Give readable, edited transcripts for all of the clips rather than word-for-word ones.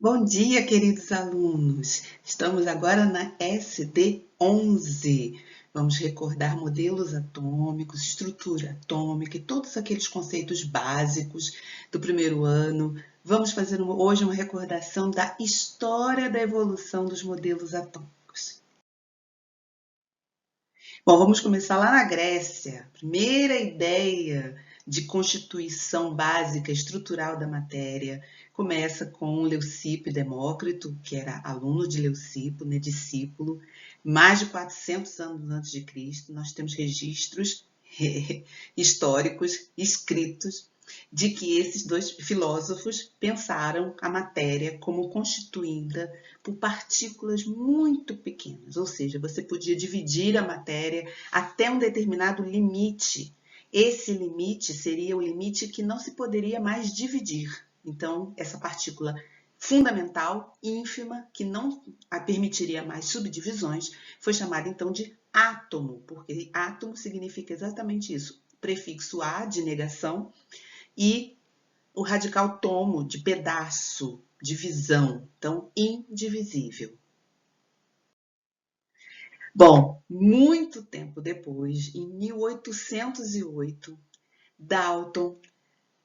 Bom dia, queridos alunos! Estamos agora na SD11. Vamos recordar modelos atômicos, estrutura atômica e todos aqueles conceitos básicos do primeiro ano. Vamos fazer hoje uma recordação da história da evolução dos modelos atômicos. Bom, vamos começar lá na Grécia. Primeira ideia de constituição básica estrutural da matéria começa com Leucipo e Demócrito, que era aluno de Leucipo, né, discípulo, mais de 400 anos antes de Cristo. Nós temos registros históricos escritos de que esses dois filósofos pensaram a matéria como constituída por partículas muito pequenas, ou seja, você podia dividir a matéria até um determinado limite. Esse limite seria o limite que não se poderia mais dividir. Então, essa partícula fundamental, ínfima, que não permitiria mais subdivisões, foi chamada então de átomo, porque átomo significa exatamente isso, prefixo A de negação e o radical tomo de pedaço, divisão, então indivisível. Bom, muito tempo depois, em 1808, Dalton,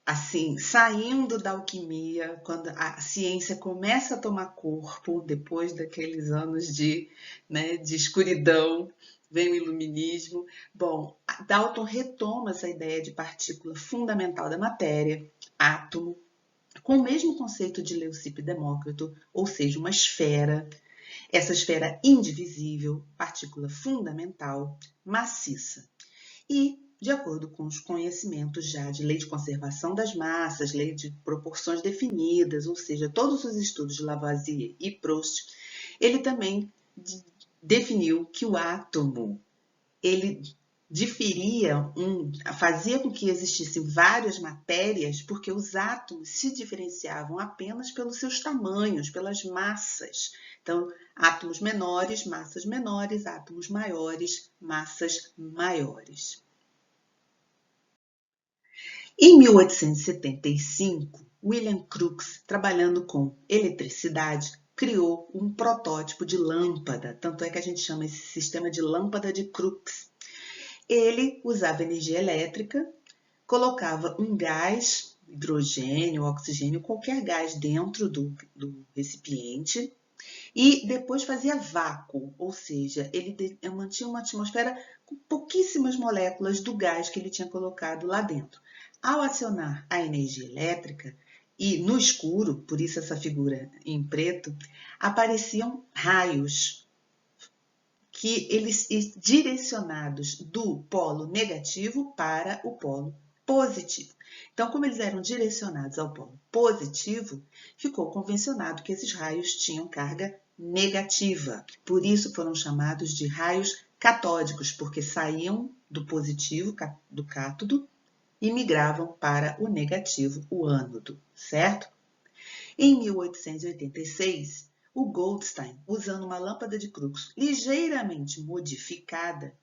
assim, saindo da alquimia, quando a ciência começa a tomar corpo, depois daqueles anos de escuridão, vem o iluminismo. Bom, Dalton retoma essa ideia de partícula fundamental da matéria, átomo, com o mesmo conceito de Leucipo e Demócrito, ou seja, uma esfera. Essa esfera indivisível, partícula fundamental, maciça. E, de acordo com os conhecimentos já de lei de conservação das massas, lei de proporções definidas, ou seja, todos os estudos de Lavoisier e Proust, ele também definiu que o átomo, ele fazia com que existissem várias matérias, porque os átomos se diferenciavam apenas pelos seus tamanhos, pelas massas. Então, átomos menores, massas menores, átomos maiores, massas maiores. Em 1875, William Crookes, trabalhando com eletricidade, criou um protótipo de lâmpada, tanto é que a gente chama esse sistema de lâmpada de Crookes. Ele usava energia elétrica, colocava um gás, hidrogênio, oxigênio, qualquer gás dentro do recipiente e depois fazia vácuo, ou seja, ele mantinha uma atmosfera com pouquíssimas moléculas do gás que ele tinha colocado lá dentro. Ao acionar a energia elétrica, e no escuro, por isso essa figura em preto, apareciam raios que eles direcionados do polo negativo para o polo positivo. Então, como eles eram direcionados ao polo positivo, ficou convencionado que esses raios tinham carga negativa. Por isso foram chamados de raios catódicos, porque saíam do positivo, do cátodo, e migravam para o negativo, o ânodo, certo? Em 1886, o Goldstein, usando uma lâmpada de Crookes ligeiramente modificada,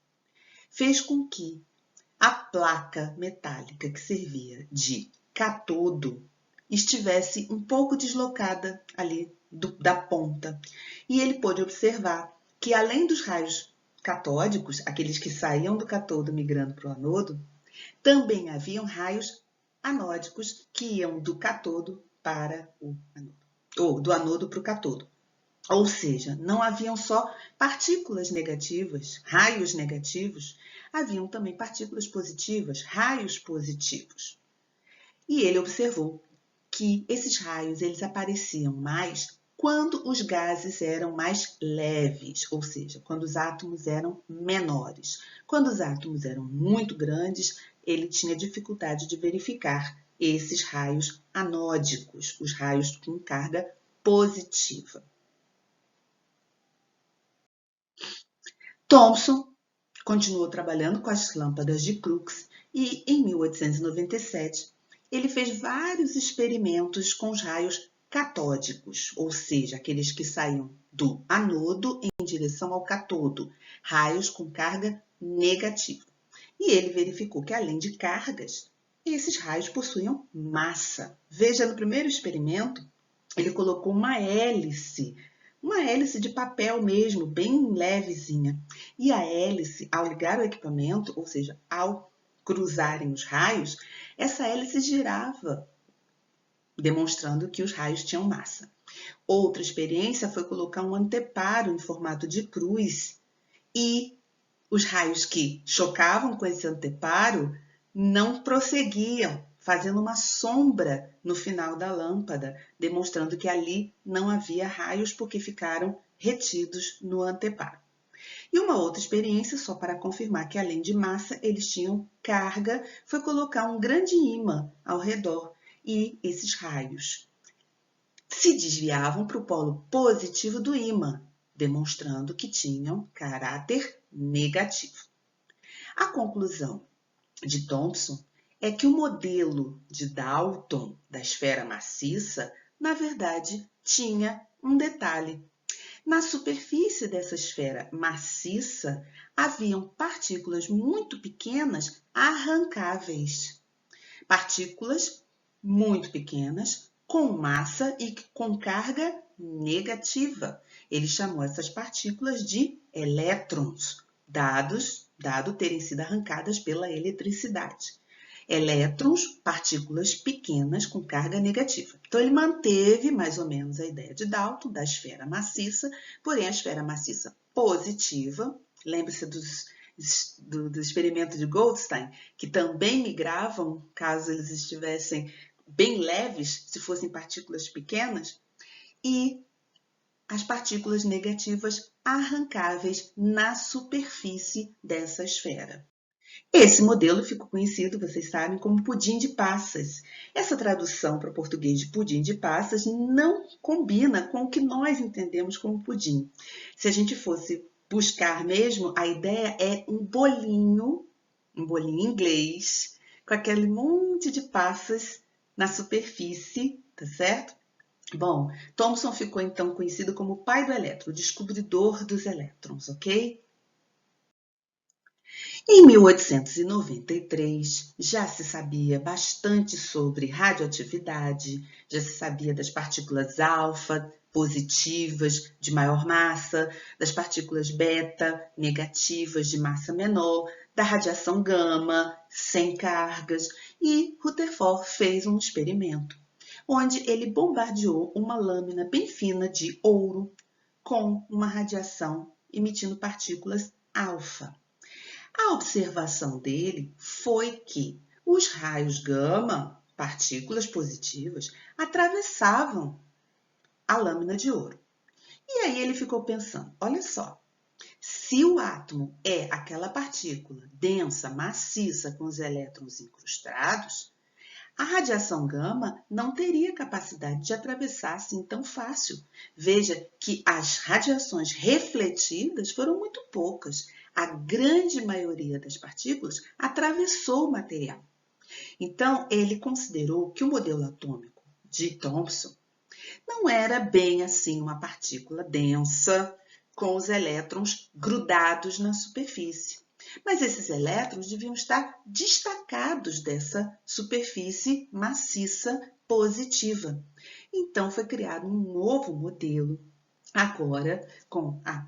fez com que a placa metálica que servia de catodo estivesse um pouco deslocada ali da ponta. E ele pôde observar que, além dos raios catódicos, aqueles que saíam do catodo migrando para o anodo, também haviam raios anódicos que iam do catodo para o anodo, ou do anodo para o catodo. Ou seja, não haviam só partículas negativas, raios negativos, haviam também partículas positivas, raios positivos. E ele observou que esses raios eles apareciam mais quando os gases eram mais leves, ou seja, quando os átomos eram menores. Quando os átomos eram muito grandes, ele tinha dificuldade de verificar esses raios anódicos, os raios com carga positiva. Thomson continuou trabalhando com as lâmpadas de Crookes e, em 1897, ele fez vários experimentos com os raios catódicos, ou seja, aqueles que saíam do anodo em direção ao catodo, raios com carga negativa. E ele verificou que, além de cargas, esses raios possuíam massa. Veja no primeiro experimento, ele colocou uma hélice de papel mesmo, bem levezinha. E a hélice, ao ligar o equipamento, ou seja, ao cruzarem os raios, essa hélice girava, demonstrando que os raios tinham massa. Outra experiência foi colocar um anteparo em formato de cruz e os raios que chocavam com esse anteparo não prosseguiam, fazendo uma sombra no final da lâmpada, demonstrando que ali não havia raios porque ficaram retidos no anteparo. E uma outra experiência, só para confirmar que além de massa, eles tinham carga, foi colocar um grande ímã ao redor e esses raios se desviavam para o polo positivo do ímã, demonstrando que tinham caráter negativo. A conclusão de Thomson é que o modelo de Dalton da esfera maciça, na verdade, tinha um detalhe. Na superfície dessa esfera maciça haviam partículas muito pequenas arrancáveis. Partículas muito pequenas com massa e com carga negativa. Ele chamou essas partículas de elétrons, dado terem sido arrancadas pela eletricidade. Elétrons, partículas pequenas com carga negativa. Então, ele manteve mais ou menos a ideia de Dalton, da esfera maciça, porém a esfera maciça positiva, lembre-se do experimento de Goldstein, que também migravam, caso eles estivessem bem leves, se fossem partículas pequenas, e as partículas negativas arrancáveis na superfície dessa esfera. Esse modelo ficou conhecido, vocês sabem, como pudim de passas. Essa tradução para o português de pudim de passas não combina com o que nós entendemos como pudim. Se a gente fosse buscar mesmo, a ideia é um bolinho inglês, com aquele monte de passas na superfície, tá certo? Bom, Thomson ficou então conhecido como o pai do elétron, o descobridor dos elétrons, ok? Em 1893, já se sabia bastante sobre radioatividade, já se sabia das partículas alfa positivas de maior massa, das partículas beta negativas de massa menor, da radiação gama sem cargas, e Rutherford fez um experimento onde ele bombardeou uma lâmina bem fina de ouro com uma radiação emitindo partículas alfa. A observação dele foi que os raios gama, partículas positivas, atravessavam a lâmina de ouro. E aí ele ficou pensando, olha só, se o átomo é aquela partícula densa, maciça, com os elétrons incrustados, a radiação gama não teria capacidade de atravessar assim tão fácil. Veja que as radiações refletidas foram muito poucas. A grande maioria das partículas atravessou o material. Então, ele considerou que o modelo atômico de Thomson não era bem assim uma partícula densa com os elétrons grudados na superfície. Mas esses elétrons deviam estar destacados dessa superfície maciça positiva. Então foi criado um novo modelo, agora com a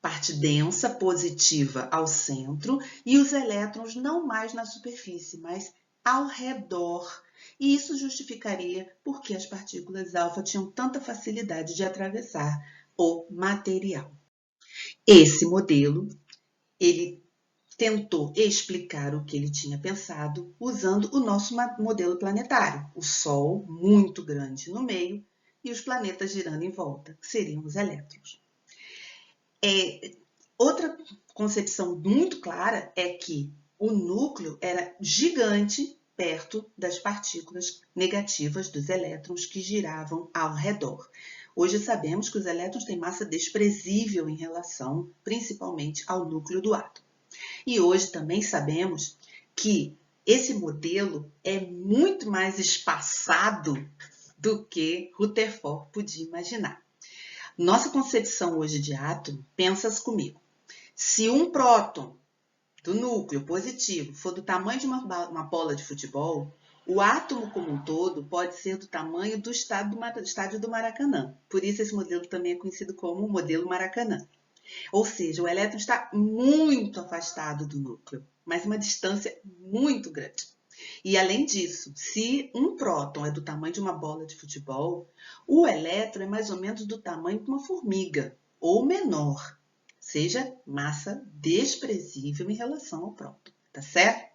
parte densa positiva ao centro e os elétrons não mais na superfície, mas ao redor. E isso justificaria por que as partículas alfa tinham tanta facilidade de atravessar o material. Esse modelo, ele tentou explicar o que ele tinha pensado usando o nosso modelo planetário, o Sol muito grande no meio e os planetas girando em volta, que seriam os elétrons. Outra concepção muito clara é que o núcleo era gigante perto das partículas negativas dos elétrons que giravam ao redor. Hoje sabemos que os elétrons têm massa desprezível em relação, principalmente, ao núcleo do átomo. E hoje também sabemos que esse modelo é muito mais espaçado do que Rutherford podia imaginar. Nossa concepção hoje de átomo, pensas comigo, se um próton do núcleo positivo for do tamanho de uma bola de futebol, O átomo como um todo pode ser do tamanho do estádio do Maracanã. Por isso esse modelo também é conhecido como modelo Maracanã. Ou seja, o elétron está muito afastado do núcleo, mas uma distância muito grande. E além disso, se um próton é do tamanho de uma bola de futebol, o elétron é mais ou menos do tamanho de uma formiga, ou menor, seja massa desprezível em relação ao próton, tá certo?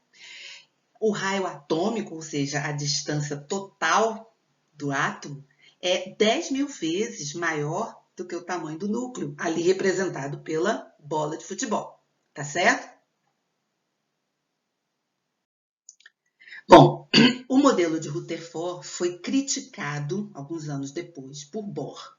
O raio atômico, ou seja, a distância total do átomo, é 10.000 vezes maior do que o tamanho do núcleo, ali representado pela bola de futebol, tá certo? Bom, o modelo de Rutherford foi criticado alguns anos depois por Bohr.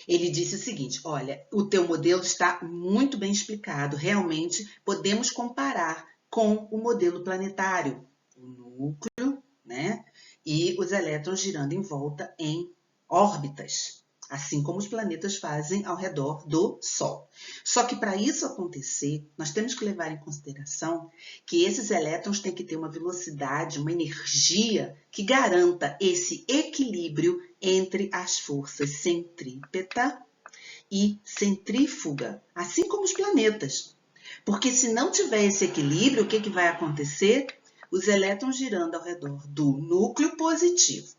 Ele disse o seguinte: olha, o teu modelo está muito bem explicado, realmente podemos comparar com o modelo planetário, o núcleo, né, e os elétrons girando em volta em órbitas, assim como os planetas fazem ao redor do Sol. Só que para isso acontecer, nós temos que levar em consideração que esses elétrons têm que ter uma velocidade, uma energia que garanta esse equilíbrio entre as forças centrípeta e centrífuga, assim como os planetas. Porque se não tiver esse equilíbrio, o que vai acontecer? Os elétrons girando ao redor do núcleo positivo.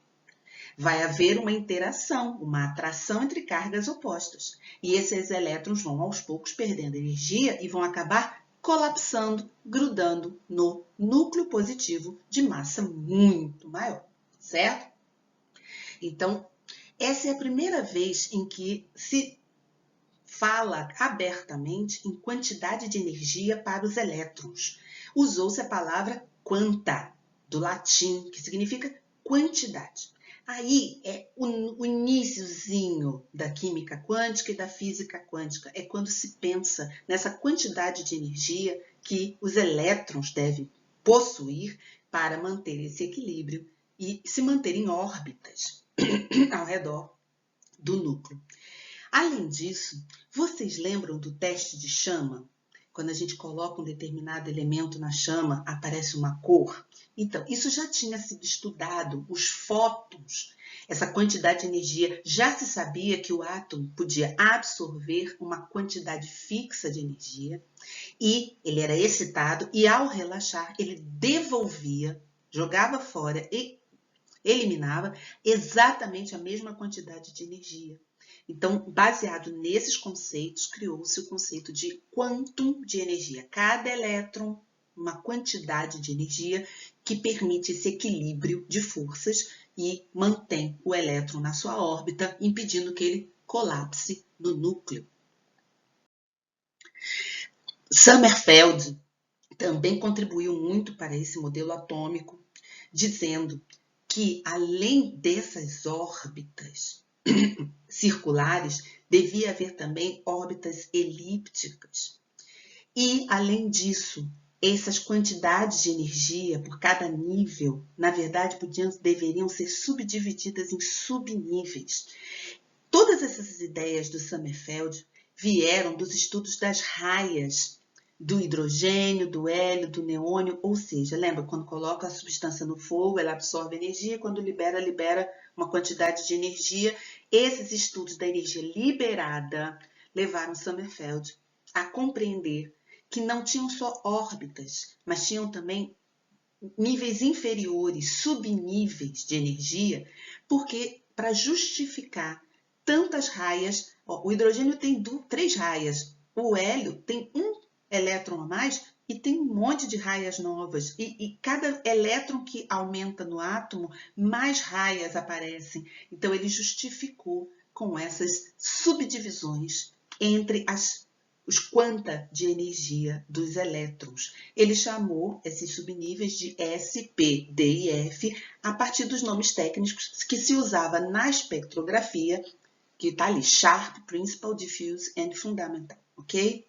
Vai haver uma interação, uma atração entre cargas opostas. E esses elétrons vão aos poucos perdendo energia e vão acabar colapsando, grudando no núcleo positivo de massa muito maior, certo? Então, essa é a primeira vez em que se fala abertamente em quantidade de energia para os elétrons. Usou-se a palavra quanta, do latim, que significa quantidade. Aí é o iniciozinho da química quântica e da física quântica. É quando se pensa nessa quantidade de energia que os elétrons devem possuir para manter esse equilíbrio e se manter em órbitas ao redor do núcleo. Além disso, vocês lembram do teste de chama? Quando a gente coloca um determinado elemento na chama, aparece uma cor. Então, isso já tinha sido estudado, os fótons, essa quantidade de energia. Já se sabia que o átomo podia absorver uma quantidade fixa de energia e ele era excitado e, ao relaxar, ele devolvia, jogava fora e eliminava exatamente a mesma quantidade de energia. Então, baseado nesses conceitos, criou-se o conceito de quantum de energia. Cada elétron, uma quantidade de energia que permite esse equilíbrio de forças e mantém o elétron na sua órbita, impedindo que ele colapse no núcleo. Sommerfeld também contribuiu muito para esse modelo atômico, dizendo que, além dessas órbitas circulares, devia haver também órbitas elípticas. E, além disso, essas quantidades de energia por cada nível, na verdade, deveriam ser subdivididas em subníveis. Todas essas ideias do Sommerfeld vieram dos estudos das raias do hidrogênio, do hélio, do neônio, ou seja, lembra, quando coloca a substância no fogo, ela absorve energia, quando libera uma quantidade de energia. Esses estudos da energia liberada levaram Sommerfeld a compreender que não tinham só órbitas, mas tinham também níveis inferiores, subníveis de energia, porque para justificar tantas raias, o hidrogênio tem 3 raias, o hélio tem um elétron a mais e tem um monte de raias novas. E cada elétron que aumenta no átomo, mais raias aparecem. Então, ele justificou com essas subdivisões entre os quanta de energia dos elétrons. Ele chamou esses subníveis de S, P, D e F a partir dos nomes técnicos que se usava na espectrografia, que está ali, Sharp, Principal, Diffuse and Fundamental, ok?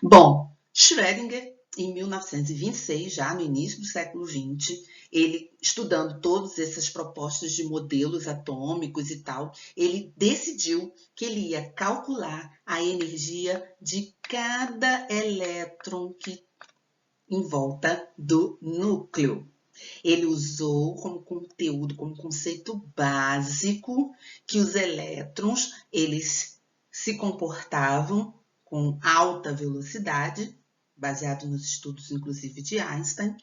Bom, Schrödinger, em 1926, já no início do século XX, ele, estudando todas essas propostas de modelos atômicos e tal, ele decidiu que ele ia calcular a energia de cada elétron que em volta do núcleo. Ele usou como conteúdo, como conceito básico, que os elétrons, eles se comportavam com alta velocidade, baseado nos estudos, inclusive, de Einstein,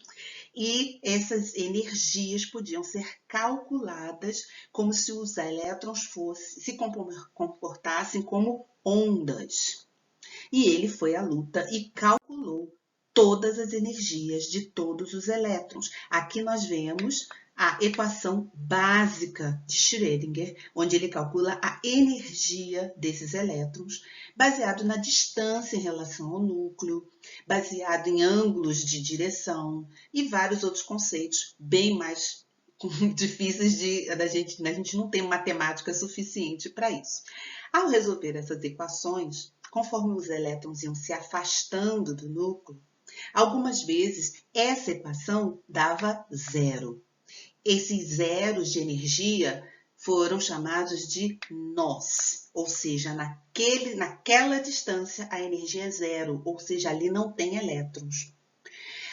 e essas energias podiam ser calculadas como se os elétrons se comportassem como ondas. E ele foi à luta e calculou todas as energias de todos os elétrons. Aqui nós vemos a equação básica de Schrödinger, onde ele calcula a energia desses elétrons, baseado na distância em relação ao núcleo, baseado em ângulos de direção e vários outros conceitos bem mais difíceis a gente não tem matemática suficiente para isso. Ao resolver essas equações, conforme os elétrons iam se afastando do núcleo, algumas vezes essa equação dava zero. Esses zeros de energia foram chamados de nós, ou seja, naquela distância a energia é zero, ou seja, ali não tem elétrons.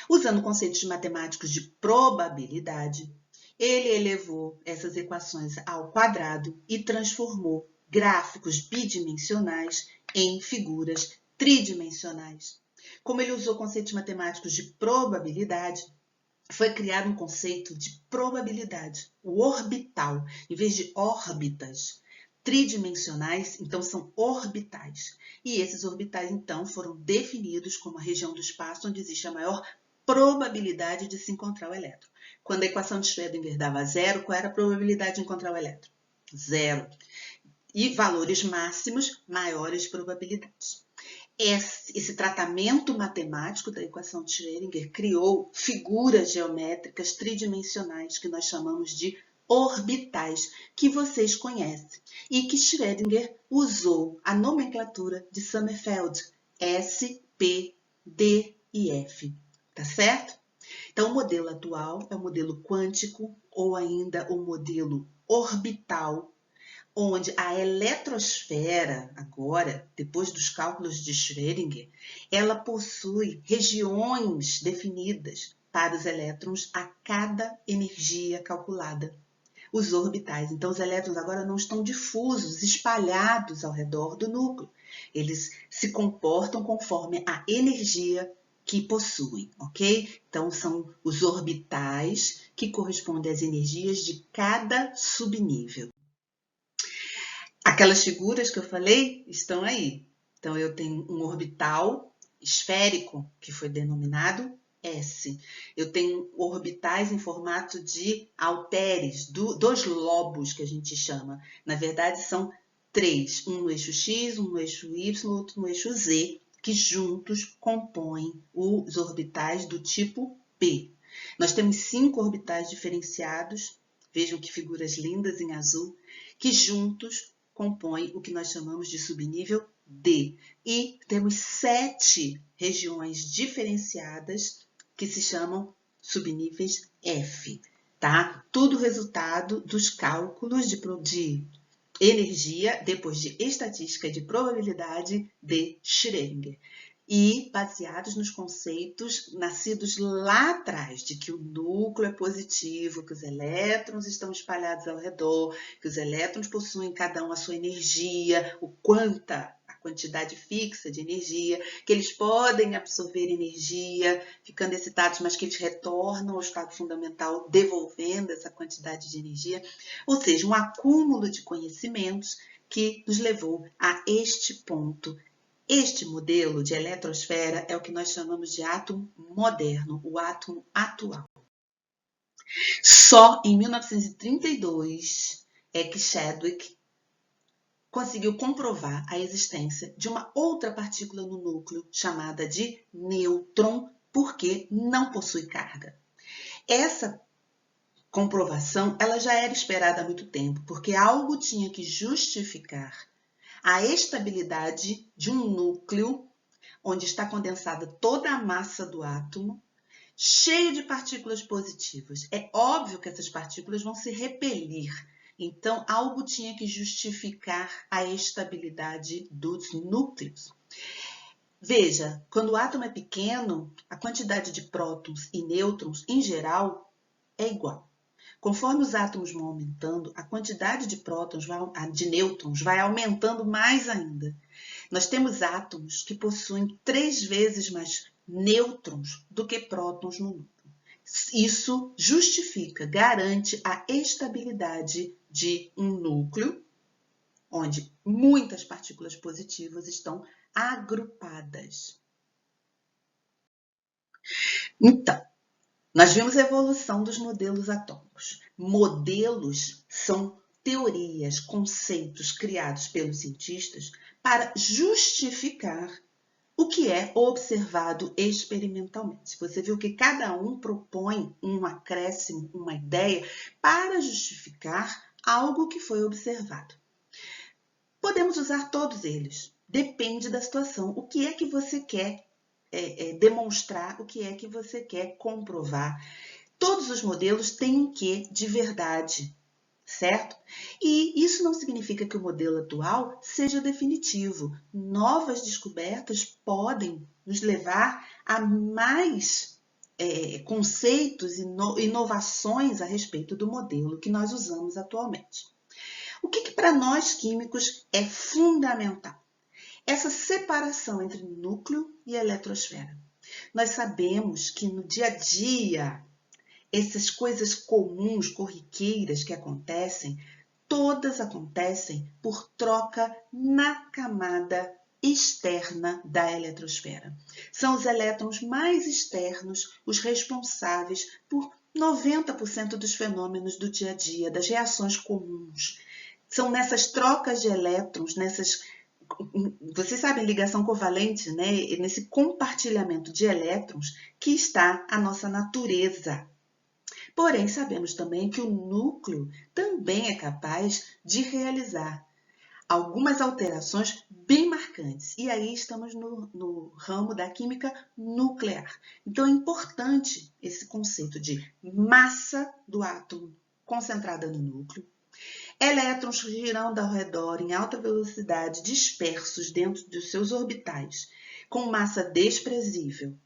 Usando conceitos matemáticos de probabilidade, ele elevou essas equações ao quadrado e transformou gráficos bidimensionais em figuras tridimensionais. Como ele usou conceitos matemáticos de probabilidade, foi criado um conceito de probabilidade, o orbital, em vez de órbitas tridimensionais, então são orbitais. E esses orbitais, então, foram definidos como a região do espaço onde existe a maior probabilidade de se encontrar o elétron. Quando a equação de Schrödinger dava zero, qual era a probabilidade de encontrar o elétron? Zero. E valores máximos, maiores probabilidades. Esse tratamento matemático da equação de Schrödinger criou figuras geométricas tridimensionais que nós chamamos de orbitais, que vocês conhecem, e que Schrödinger usou a nomenclatura de Sommerfeld, S, P, D e F. Tá certo? Então, o modelo atual é o modelo quântico ou ainda o modelo orbital, onde a eletrosfera, agora, depois dos cálculos de Schrödinger, ela possui regiões definidas para os elétrons a cada energia calculada. Os orbitais. Então, os elétrons agora não estão difusos, espalhados ao redor do núcleo. Eles se comportam conforme a energia que possuem, ok? Então, são os orbitais que correspondem às energias de cada subnível. Aquelas figuras que eu falei estão aí. Então, eu tenho um orbital esférico, que foi denominado S. Eu tenho orbitais em formato de halteres, dos lobos que a gente chama. Na verdade, são três. Um no eixo X, um no eixo Y, outro no eixo Z, que juntos compõem os orbitais do tipo P. Nós temos 5 orbitais diferenciados, vejam que figuras lindas em azul, que juntos compõem o que nós chamamos de subnível D. E temos 7 regiões diferenciadas que se chamam subníveis F. Tá? Tudo resultado dos cálculos de energia, depois de estatística de probabilidade de Schrödinger. E baseados nos conceitos nascidos lá atrás, de que o núcleo é positivo, que os elétrons estão espalhados ao redor, que os elétrons possuem cada um a sua energia, a quantidade fixa de energia, que eles podem absorver energia, ficando excitados, mas que eles retornam ao estado fundamental, devolvendo essa quantidade de energia. Ou seja, um acúmulo de conhecimentos que nos levou a este ponto. Este modelo de eletrosfera é o que nós chamamos de átomo moderno, o átomo atual. Só em 1932 é que Chadwick conseguiu comprovar a existência de uma outra partícula no núcleo chamada de nêutron, porque não possui carga. Essa comprovação ela já era esperada há muito tempo, porque algo tinha que justificar a estabilidade de um núcleo onde está condensada toda a massa do átomo, cheio de partículas positivas. É óbvio que essas partículas vão se repelir. Então, algo tinha que justificar a estabilidade dos núcleos. Veja, quando o átomo é pequeno, a quantidade de prótons e nêutrons, em geral, é igual. Conforme os átomos vão aumentando, a quantidade de de nêutrons vai aumentando mais ainda. Nós temos átomos que possuem 3 vezes mais nêutrons do que prótons no núcleo. Isso justifica, garante a estabilidade de um núcleo, onde muitas partículas positivas estão agrupadas. Então, nós vimos a evolução dos modelos atômicos. Modelos são teorias, conceitos criados pelos cientistas para justificar o que é observado experimentalmente. Você viu que cada um propõe um acréscimo, uma ideia, para justificar algo que foi observado. Podemos usar todos eles, depende da situação. O que é que você quer demonstrar, o que é que você quer comprovar. Todos os modelos têm um quê de verdade, certo? E isso não significa que o modelo atual seja definitivo. Novas descobertas podem nos levar a mais conceitos e inovações a respeito do modelo que nós usamos atualmente. O que para nós químicos é fundamental? Essa separação entre núcleo e eletrosfera. Nós sabemos que no dia a dia, essas coisas comuns, corriqueiras que acontecem, todas acontecem por troca na camada externa da eletrosfera. São os elétrons mais externos os responsáveis por 90% dos fenômenos do dia a dia, das reações comuns. São nessas trocas de elétrons, vocês sabem, ligação covalente, né? Nesse compartilhamento de elétrons que está a nossa natureza. Porém, sabemos também que o núcleo também é capaz de realizar algumas alterações bem marcantes. E aí estamos no ramo da química nuclear. Então, é importante esse conceito de massa do átomo concentrada no núcleo, elétrons girando ao redor em alta velocidade, dispersos dentro dos seus orbitais, com massa desprezível,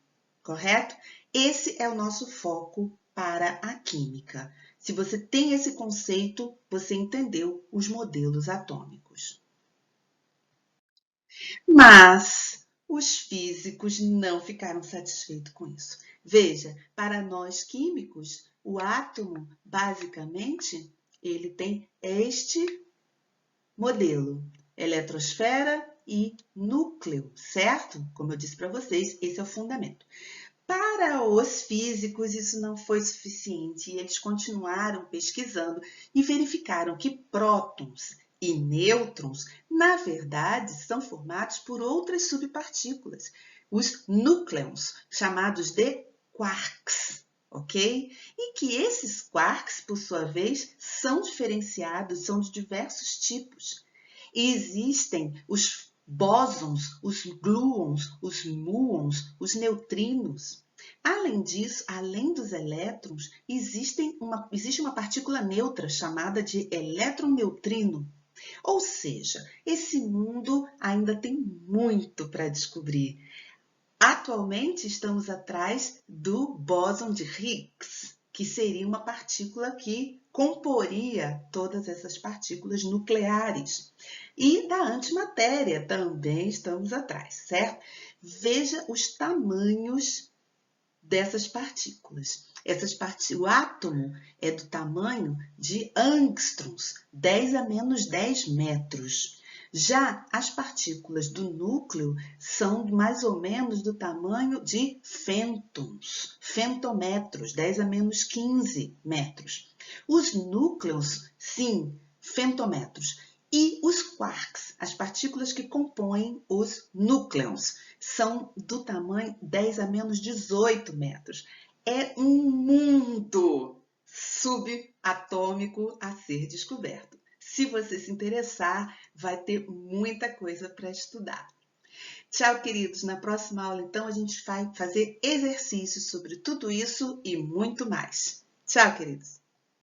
correto? Esse é o nosso foco para a química. Se você tem esse conceito, você entendeu os modelos atômicos. Mas os físicos não ficaram satisfeitos com isso. Veja, para nós químicos, o átomo, basicamente, ele tem este modelo, eletrosfera e núcleo, certo? Como eu disse para vocês, esse é o fundamento. Para os físicos, isso não foi suficiente e eles continuaram pesquisando e verificaram que prótons e nêutrons, na verdade, são formados por outras subpartículas, os núcleons, chamados de quarks, ok? E que esses quarks, por sua vez, são diferenciados, são de diversos tipos. E existem os bósons, os gluons, os muons, os neutrinos. Além disso, além dos elétrons, existe uma partícula neutra chamada de elétron-neutrino. Ou seja, esse mundo ainda tem muito para descobrir. Atualmente, estamos atrás do bóson de Higgs, que seria uma partícula que comporia todas essas partículas nucleares. E da antimatéria também estamos atrás, certo? Veja os tamanhos dessas partículas. O átomo é do tamanho de angstroms, 10 a menos 10 metros. Já as partículas do núcleo são mais ou menos do tamanho de fêtons, femtometros, 10 a menos 15 metros. Os núcleos, sim, femtometros. E os quarks, as partículas que compõem os núcleons, são do tamanho 10 a menos 18 metros. É um mundo subatômico a ser descoberto. Se você se interessar, vai ter muita coisa para estudar. Tchau, queridos. Na próxima aula, então, a gente vai fazer exercícios sobre tudo isso e muito mais. Tchau, queridos.